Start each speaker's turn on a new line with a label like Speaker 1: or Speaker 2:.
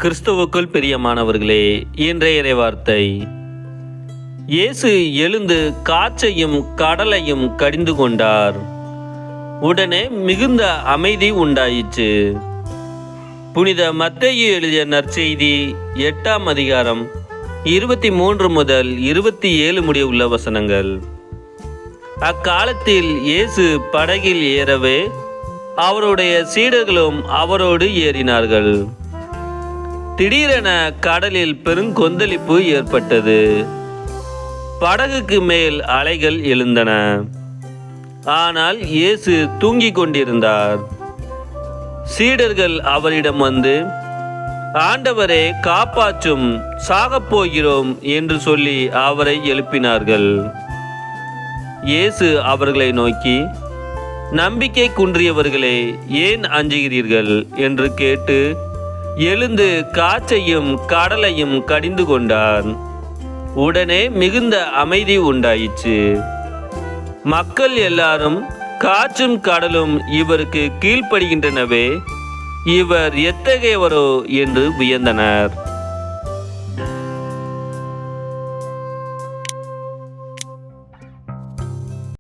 Speaker 1: கிறிஸ்துவுக்குள் பிரியமானவர்களே, இன்றைய இறைவார்த்தை. இயேசு எழுந்து காற்றையும் கடலையும் கடிந்து கொண்டார். உடனே மிகுந்த அமைதி உண்டாயிற்று. புனித மத்தேயு எழுதிய நற்செய்தி 8ஆம் அதிகாரம் 23 முதல் 27 முடிய உள்ள வசனங்கள். அக்காலத்தில் இயேசு படகில் ஏறவே அவருடைய சீடர்களும் அவரோடு ஏறினார்கள். திடீரென கடலில் பெருங்கொந்தளிப்பு ஏற்பட்டது. படகுக்கு மேல் அலைகள் எழுந்தன. ஆனால் இயேசு தூங்கிக் கொண்டிருந்தார். சீடர்கள் அவரிடம் வந்து, ஆண்டவரே, காப்பாற்றும், சாகப்போகிறோம் என்று சொல்லி அவரை எழுப்பினார்கள். இயேசு அவர்களை நோக்கி, நம்பிக்கை குன்றியவர்களே, ஏன் அஞ்சுகிறீர்கள் என்று கேட்டு எழுந்து காற்றையும் கடலையும் கடிந்து கொண்டார். உடனே மிகுந்த அமைதி உண்டாயிற்று. மக்கள் எல்லாரும் காற்றும் கடலும் இவருக்கு கீழ்ப்படுகின்றனவே, இவர் எத்தகையவரோ என்று வியந்தனர்.